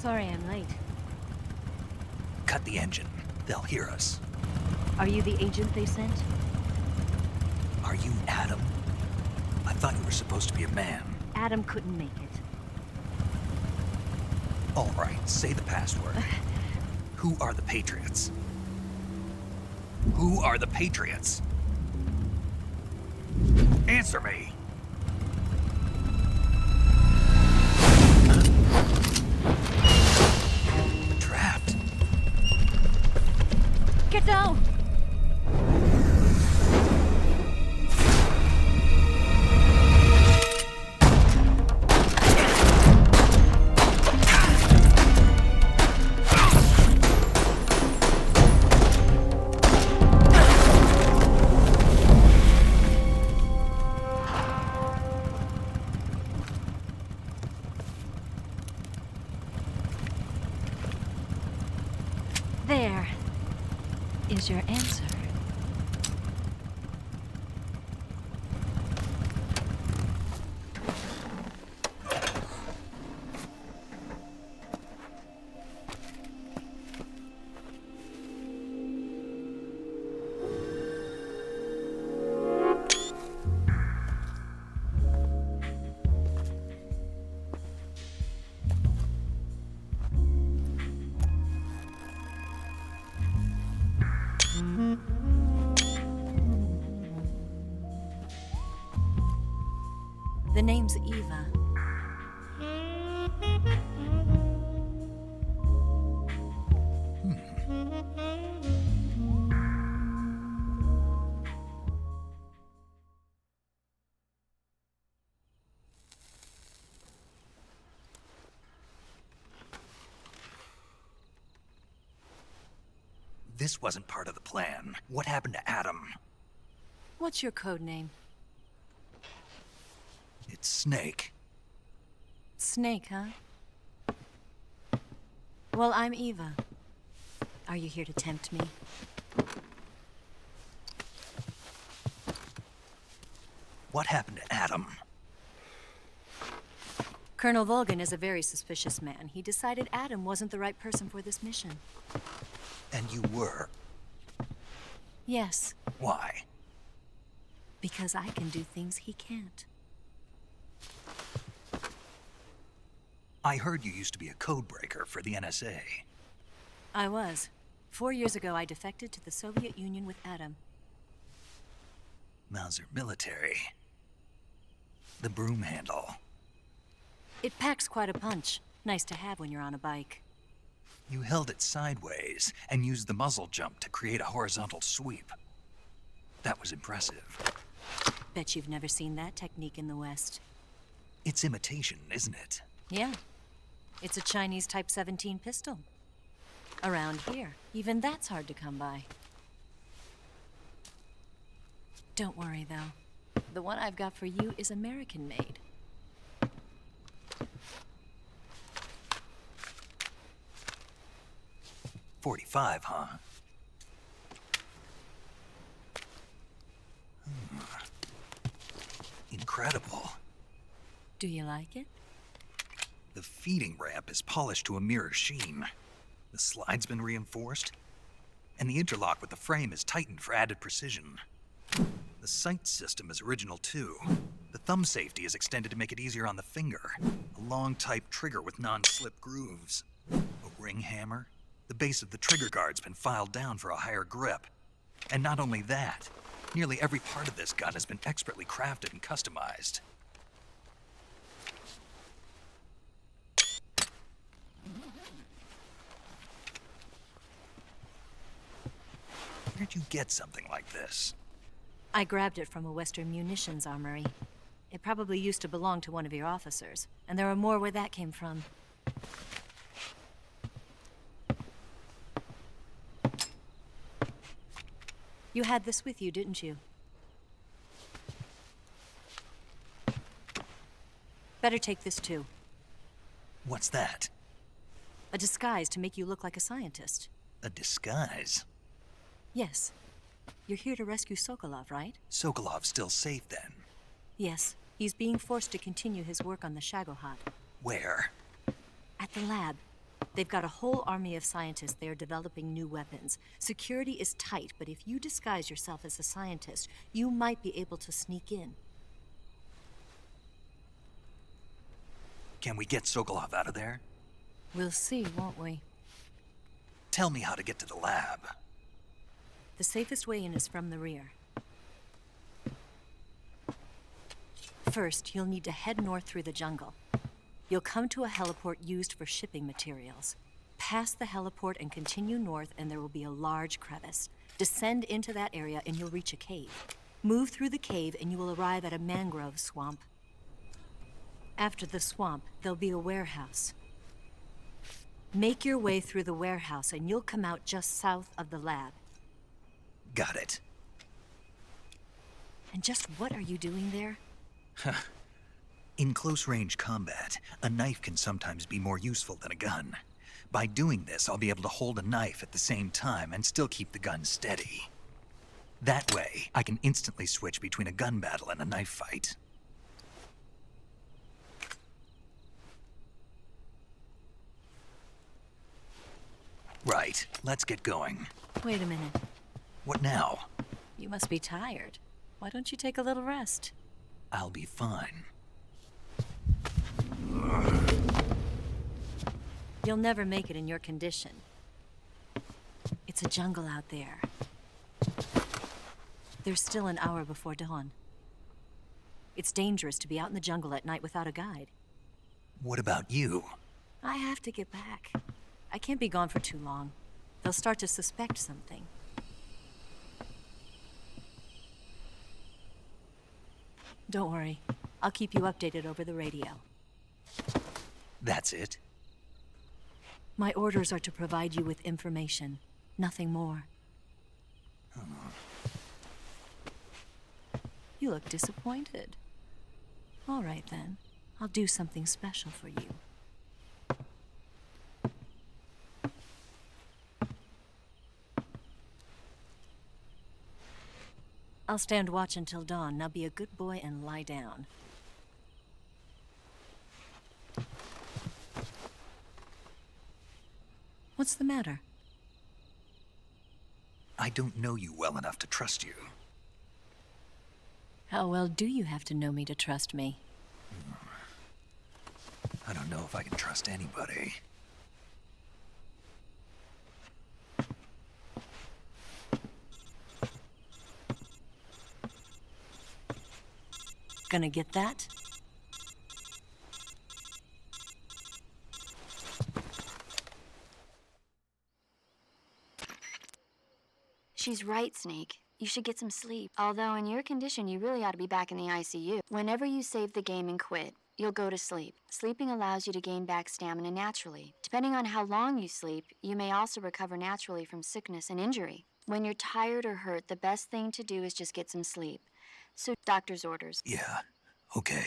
[SPEAKER 15] Sorry I'm late.
[SPEAKER 1] Cut the engine. They'll hear us.
[SPEAKER 15] Are you the agent they sent?
[SPEAKER 1] Are you Adam? I thought you were supposed to be a man.
[SPEAKER 15] Adam couldn't make it.
[SPEAKER 1] All right, say the password. Who are the Patriots? Who are the Patriots? Answer me! Trapped.
[SPEAKER 15] Get down! There is your answer. The name's Eva.
[SPEAKER 1] This wasn't part of the plan. What happened to Adam?
[SPEAKER 15] What's your code name?
[SPEAKER 1] It's Snake.
[SPEAKER 15] Snake, huh? Well, I'm Eva. Are you here to tempt me?
[SPEAKER 1] What happened to Adam?
[SPEAKER 15] Colonel Volgin is a very suspicious man. He decided Adam wasn't the right person for this mission.
[SPEAKER 1] And you were.
[SPEAKER 15] Yes,
[SPEAKER 1] Why?
[SPEAKER 15] because I can do things he can't.
[SPEAKER 1] I heard you used to be a codebreaker for the NSA.
[SPEAKER 15] I was. 4 years ago, I defected to the Soviet Union with Adam.
[SPEAKER 1] Mauser military. The broom handle.
[SPEAKER 15] It packs quite a punch. Nice to have when you're on a bike.
[SPEAKER 1] You held it sideways and used the muzzle jump to create a horizontal sweep. That was impressive.
[SPEAKER 15] Bet you've never seen that technique in the West.
[SPEAKER 1] It's imitation, isn't it?
[SPEAKER 15] Yeah. It's a Chinese Type 17 pistol. Around here, even that's hard to come by. Don't worry, though. The one I've got for you is American-made.
[SPEAKER 1] .45, huh? Incredible.
[SPEAKER 15] Do you like it?
[SPEAKER 1] The feeding ramp is polished to a mirror sheen. The slide's been reinforced, and the interlock with the frame is tightened for added precision. The sight system is original too. The thumb safety is extended to make it easier on the finger. A long type trigger with non-slip grooves. A ring hammer. The base of the trigger guard's been filed down for a higher grip. And not only that, nearly every part of this gun has been expertly crafted and customized. Where'd you get something like this?
[SPEAKER 15] I grabbed it from a Western munitions armory. It probably used to belong to one of your officers, and there are more where that came from. You had this with you, didn't you? Better take this too.
[SPEAKER 1] What's that?
[SPEAKER 15] A disguise to make you look like a scientist.
[SPEAKER 1] A disguise?
[SPEAKER 15] Yes. You're here to rescue Sokolov, right?
[SPEAKER 1] Sokolov's still safe then?
[SPEAKER 15] Yes. He's being forced to continue his work on the Shagohod.
[SPEAKER 1] Where?
[SPEAKER 15] At the lab. They've got a whole army of scientists there developing new weapons. Security is tight, but if you disguise yourself as a scientist, you might be able to sneak in.
[SPEAKER 1] Can we get Sokolov out of there?
[SPEAKER 15] We'll see, won't we?
[SPEAKER 1] Tell me how to get to the lab.
[SPEAKER 15] The safest way in is from the rear. First, you'll need to head north through the jungle. You'll come to a heliport used for shipping materials. Pass the heliport and continue north, and there will be a large crevice. Descend into that area and you'll reach a cave. Move through the cave and you will arrive at a mangrove swamp. After the swamp, there'll be a warehouse. Make your way through the warehouse and you'll come out just south of the lab.
[SPEAKER 1] Got it.
[SPEAKER 15] And just what are you doing there?
[SPEAKER 1] In close-range combat, a knife can sometimes be more useful than a gun. By doing this, I'll be able to hold a knife at the same time and still keep the gun steady. That way, I can instantly switch between a gun battle and a knife fight. Right, let's get going.
[SPEAKER 15] Wait a minute.
[SPEAKER 1] What now?
[SPEAKER 15] You must be tired. Why don't you take a little rest?
[SPEAKER 1] I'll be fine.
[SPEAKER 15] You'll never make it in your condition. It's a jungle out there. There's still an hour before dawn. It's dangerous to be out in the jungle at night without a guide.
[SPEAKER 1] What about you?
[SPEAKER 15] I have to get back. I can't be gone for too long. They'll start to suspect something. Don't worry. I'll keep you updated over the radio.
[SPEAKER 1] That's it?
[SPEAKER 15] My orders are to provide you with information. Nothing more. You look disappointed. All right, then. I'll do something special for you. I'll stand watch until dawn. Now be a good boy and lie down. What's the matter?
[SPEAKER 1] I don't know you well enough to trust you.
[SPEAKER 15] How well do you have to know me to trust me?
[SPEAKER 1] I don't know if I can trust anybody.
[SPEAKER 15] Gonna get that?
[SPEAKER 7] She's right, Snake. You should get some sleep. Although in your condition, you really ought to be back in the ICU. Whenever you save the game and quit, you'll go to sleep. Sleeping allows you to gain back stamina naturally. Depending on how long you sleep, you may also recover naturally from sickness and injury. When you're tired or hurt, the best thing to do is just get some sleep. So, doctor's orders.
[SPEAKER 1] Yeah, okay.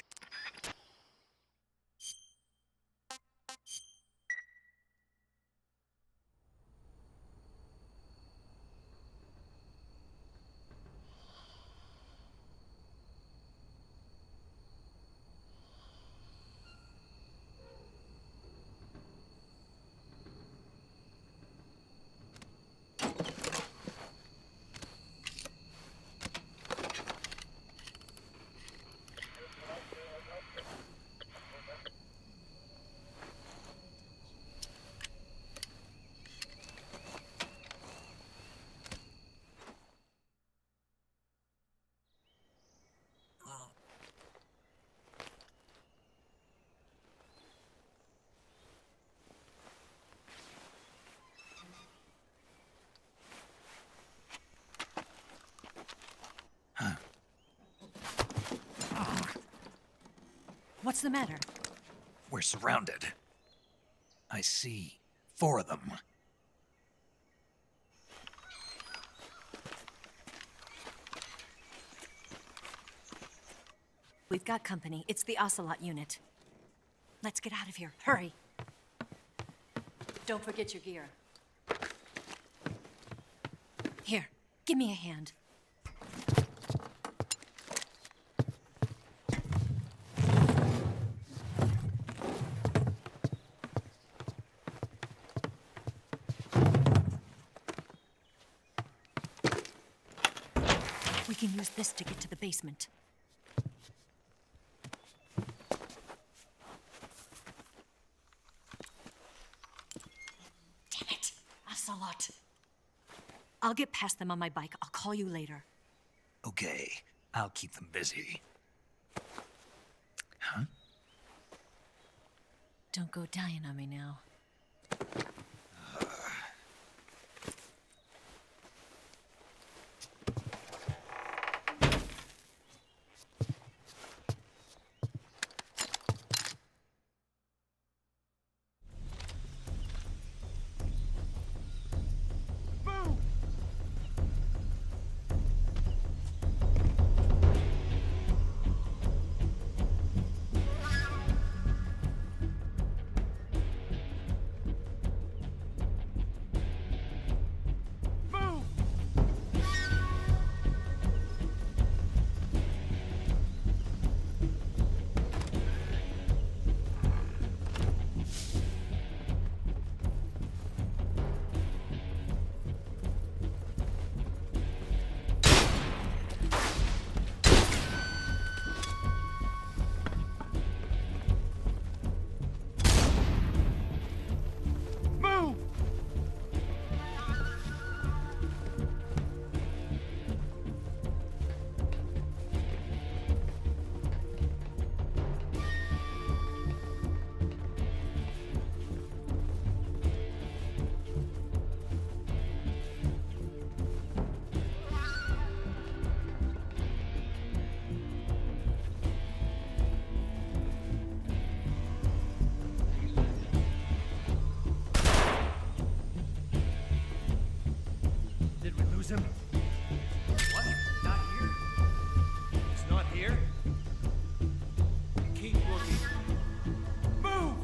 [SPEAKER 15] What's the matter?
[SPEAKER 1] We're surrounded. I see 4 of them.
[SPEAKER 15] We've got company. It's the Ocelot unit. Let's get out of here. Hurry. Don't forget your gear. Here, give me a hand. can use this to get to the basement. Damn it! Ocelot! I'll get past them on my bike. I'll call you later.
[SPEAKER 1] Okay, I'll keep them busy. Huh?
[SPEAKER 15] Don't go dying on me now.
[SPEAKER 14] Him? What? Not here? It's not here? Keep looking. Move!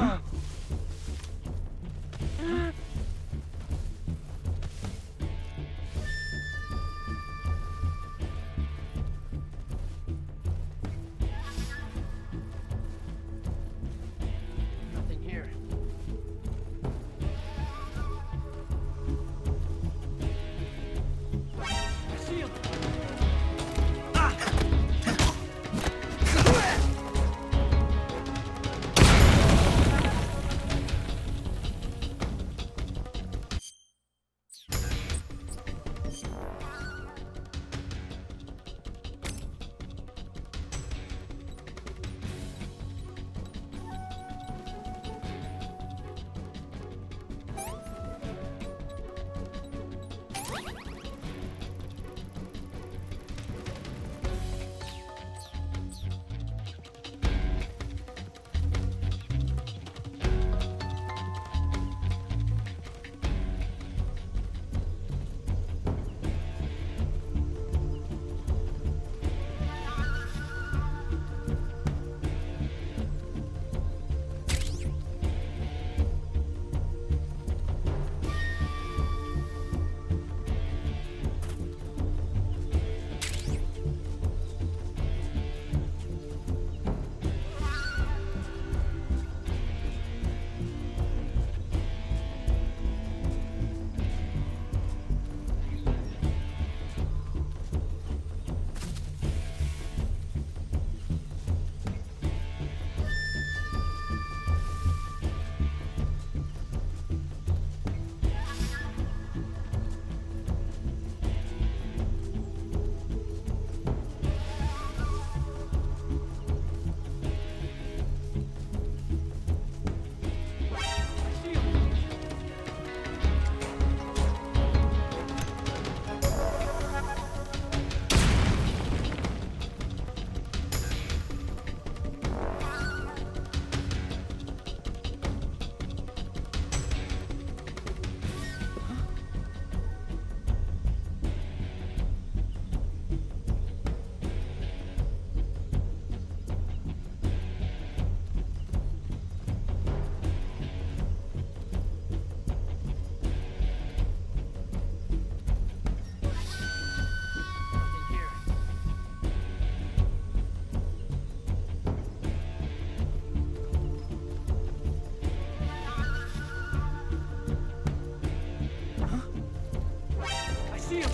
[SPEAKER 8] Nothing here. I see him.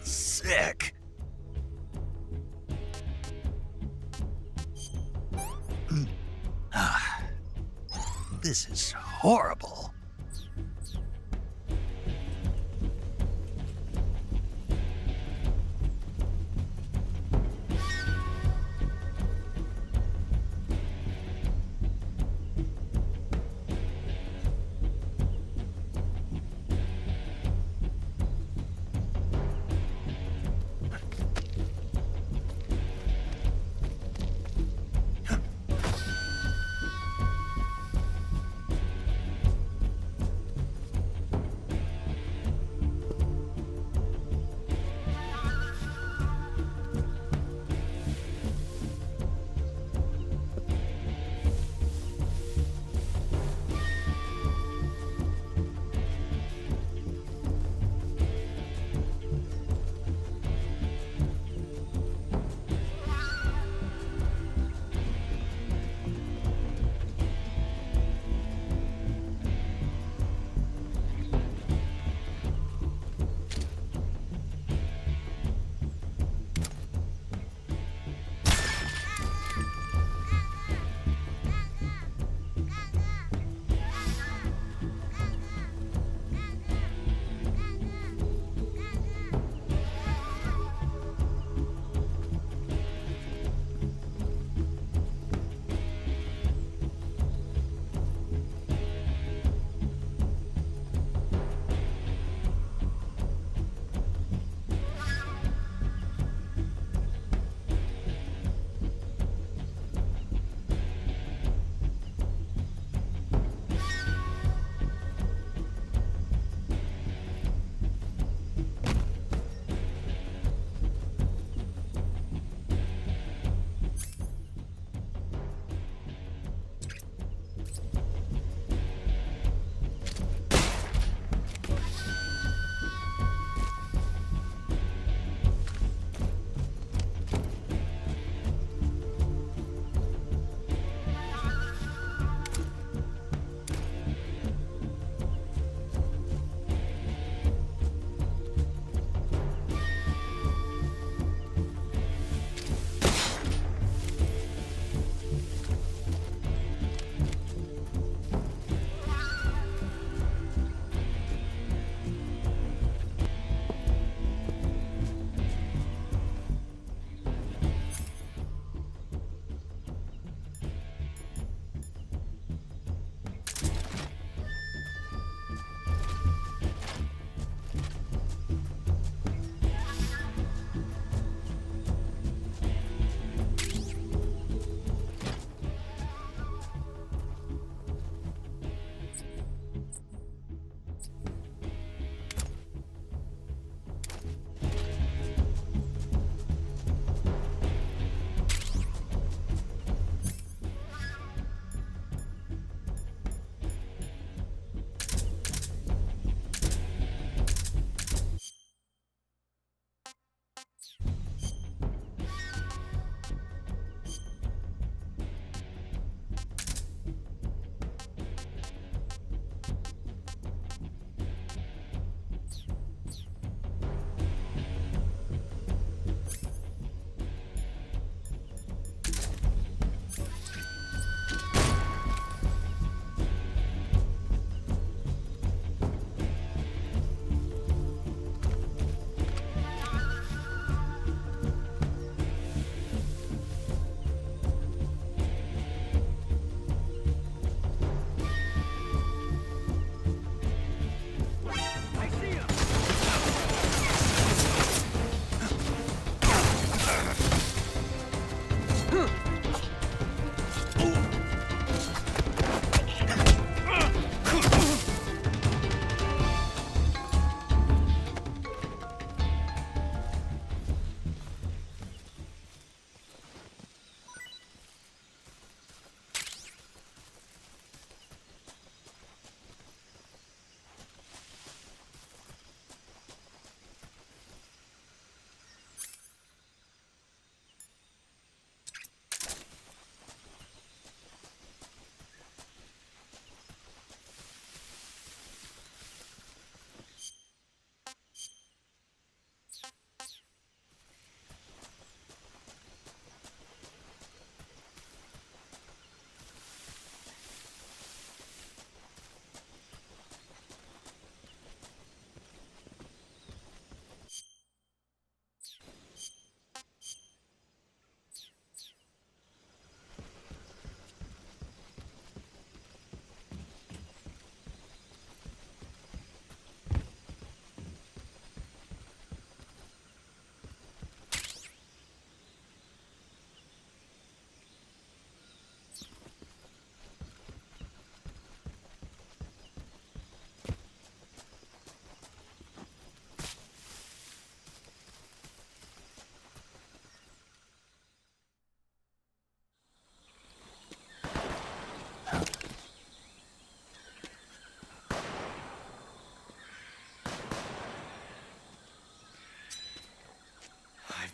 [SPEAKER 1] Sick. This is horrible.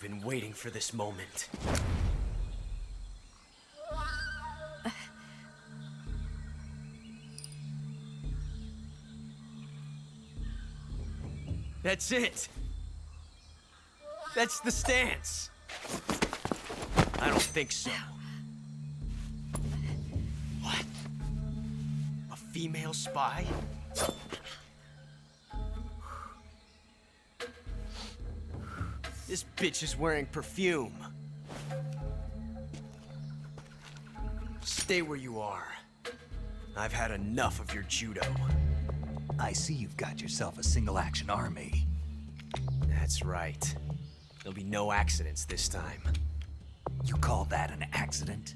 [SPEAKER 14] been waiting for this moment. That's it. That's the stance. I don't think so. What? A female spy? This bitch is wearing perfume. Stay where you are. I've had enough of your judo.
[SPEAKER 1] I see you've got yourself a single-action army.
[SPEAKER 14] That's right. There'll be no accidents this time.
[SPEAKER 1] You call that an accident?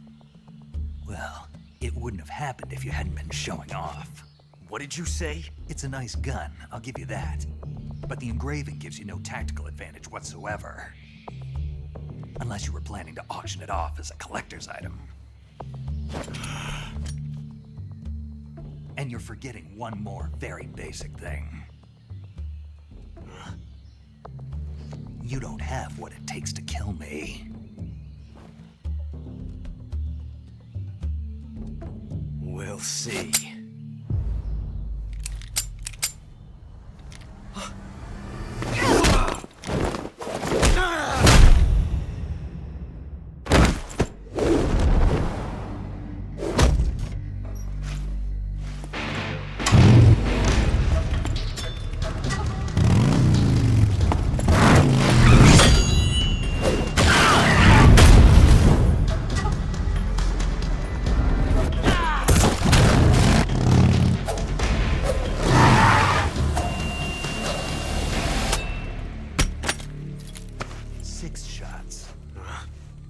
[SPEAKER 1] Well, it wouldn't have happened if you hadn't been showing off.
[SPEAKER 14] What did you say?
[SPEAKER 1] It's a nice gun, I'll give you that. But the engraving gives you no tactical advantage whatsoever. Unless you were planning to auction it off as a collector's item. And you're forgetting one more very basic thing. You don't have what it takes to kill me.
[SPEAKER 14] We'll see.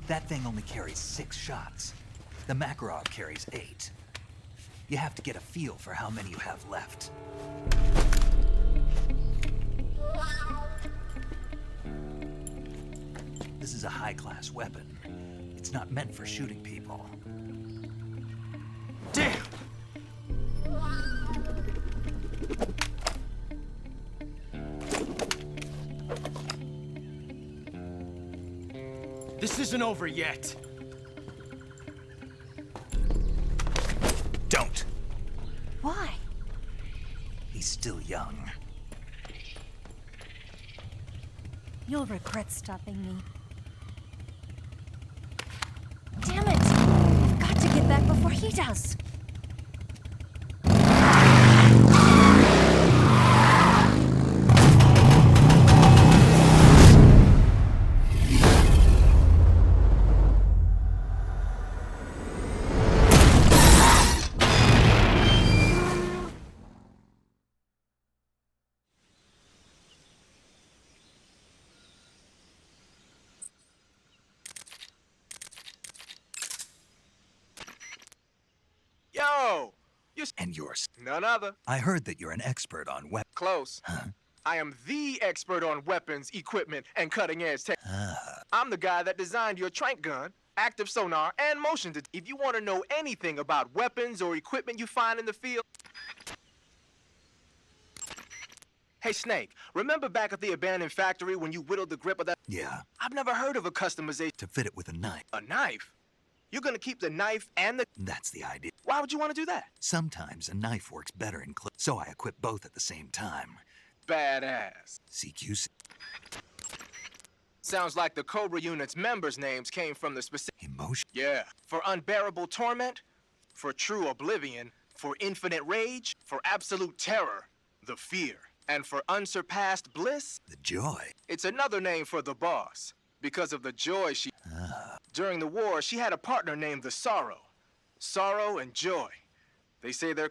[SPEAKER 1] That thing only carries 6 shots. The Makarov carries 8. You have to get a feel for how many you have left. This is a high-class weapon. It's not meant for shooting people.
[SPEAKER 14] Damn! This isn't over yet.
[SPEAKER 1] Don't.
[SPEAKER 15] Why?
[SPEAKER 1] He's still young.
[SPEAKER 9] You'll regret stopping me. Damn it! I've got to get back before he does.
[SPEAKER 14] Yo!
[SPEAKER 1] And yours.
[SPEAKER 14] None other.
[SPEAKER 1] I heard that you're an expert on weapons.
[SPEAKER 14] Close.
[SPEAKER 1] Huh?
[SPEAKER 14] I am the expert on weapons, equipment, and cutting-edge tech.
[SPEAKER 1] Ah.
[SPEAKER 14] I'm the guy that designed your trank gun, active sonar, and motion detector. If you want to know anything about weapons or equipment you find in the field... Hey, Snake, remember back at the abandoned factory when you whittled the grip of that...
[SPEAKER 1] Yeah.
[SPEAKER 14] I've never heard of a customization...
[SPEAKER 1] To fit it with a knife.
[SPEAKER 14] A knife? You're gonna keep the knife and the...
[SPEAKER 1] That's the idea.
[SPEAKER 14] Why would you want to do that?
[SPEAKER 1] Sometimes a knife works better in close, so I equip both at the same time.
[SPEAKER 14] Badass.
[SPEAKER 1] CQC.
[SPEAKER 14] Sounds like the Cobra Unit's members' names came from the specific...
[SPEAKER 1] Emotion?
[SPEAKER 14] Yeah. For unbearable torment, for true oblivion, for infinite rage, for absolute terror, the fear. And for unsurpassed bliss...
[SPEAKER 1] The joy.
[SPEAKER 14] It's another name for the boss, because of the joy she... During the war, she had a partner named the Sorrow. Sorrow and joy. They say they're...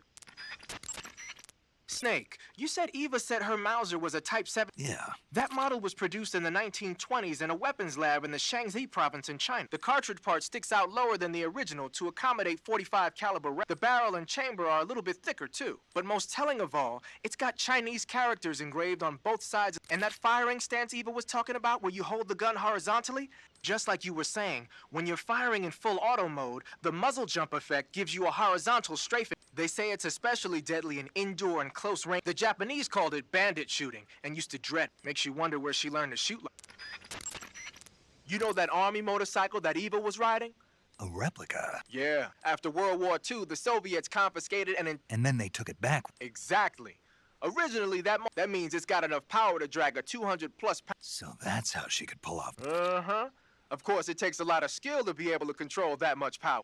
[SPEAKER 14] Snake, you said Eva said her Mauser was a Type 7...
[SPEAKER 1] Yeah.
[SPEAKER 14] That model was produced in the 1920s in a weapons lab in the Shaanxi province in China. The cartridge part sticks out lower than the original to accommodate 45 caliber rounds. The barrel and chamber are a little bit thicker too. But most telling of all, it's got Chinese characters engraved on both sides. And that firing stance Eva was talking about where you hold the gun horizontally, just like you were saying, when you're firing in full auto mode, the muzzle jump effect gives you a horizontal strafing. They say it's especially deadly in indoor and close range. The Japanese called it bandit shooting and used to dread. Makes you wonder where she learned to shoot like. You know that army motorcycle that Eva was riding?
[SPEAKER 1] A replica.
[SPEAKER 14] Yeah. After World War II, the Soviets confiscated
[SPEAKER 1] and then they took it back.
[SPEAKER 14] Exactly. Originally, that means it's got enough power to drag a 200-plus pound.
[SPEAKER 1] So that's how she could pull off.
[SPEAKER 14] Uh-huh. Of course, it takes a lot of skill to be able to control that much power.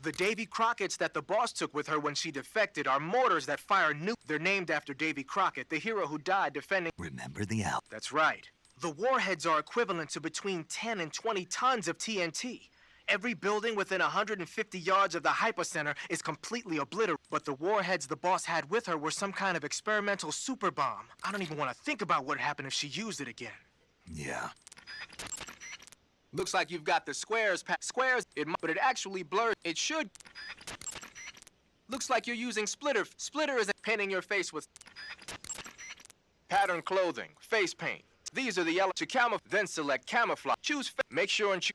[SPEAKER 14] The Davy Crockett's that the boss took with her when she defected are mortars that fire nukes. They're named after Davy Crockett, the hero who died defending...
[SPEAKER 1] Remember the Al.
[SPEAKER 14] That's right. The warheads are equivalent to between 10 and 20 tons of TNT. Every building within 150 yards of the hypocenter is completely obliterated. But the warheads the boss had with her were some kind of experimental super bomb. I don't even want to think about what happened if she used it again.
[SPEAKER 1] Yeah.
[SPEAKER 14] Looks like you've got the squares. But it actually blurs. It should. Looks like you're using splitter. Splitter is painting your face with pattern clothing, face paint. These are the yellow to camouflage. Then select camouflage. Choose. Make sure and choose.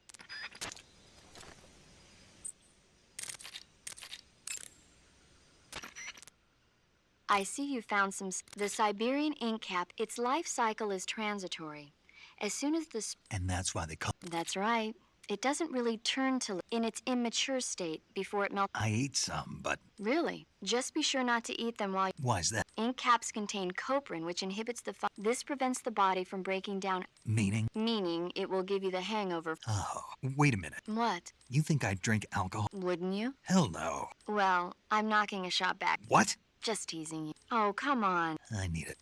[SPEAKER 7] I see you found some. The Siberian ink cap, its life cycle is transitory. As soon as the.
[SPEAKER 1] And that's why they call.
[SPEAKER 7] That's right. It doesn't really turn to in its immature state before it melts.
[SPEAKER 1] I ate some, but.
[SPEAKER 7] Really? Just be sure not to eat them while.
[SPEAKER 1] Why's that?
[SPEAKER 7] Ink caps contain coprin, which inhibits the. This prevents the body from breaking down.
[SPEAKER 1] Meaning?
[SPEAKER 7] Meaning it will give you the hangover.
[SPEAKER 1] Oh, wait a minute.
[SPEAKER 7] What?
[SPEAKER 1] You think I'd drink alcohol?
[SPEAKER 7] Wouldn't you?
[SPEAKER 1] Hell no.
[SPEAKER 7] Well, I'm knocking a shot back.
[SPEAKER 1] What?
[SPEAKER 7] Just teasing you. Oh, come on.
[SPEAKER 1] I need it.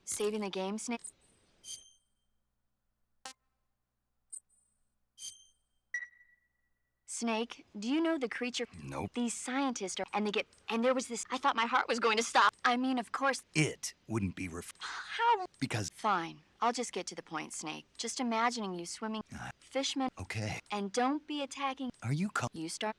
[SPEAKER 7] Saving the game, Snake? Snake, do you know the creature?
[SPEAKER 1] Nope.
[SPEAKER 7] These scientists are, and there was this, I thought my heart was going to stop. I mean, of course.
[SPEAKER 1] It wouldn't be
[SPEAKER 7] How?
[SPEAKER 1] Because.
[SPEAKER 7] Fine. I'll just get to the point, Snake. Just imagining you swimming. Fishmen.
[SPEAKER 1] Okay.
[SPEAKER 7] And don't be attacking.
[SPEAKER 1] Are you
[SPEAKER 7] You start.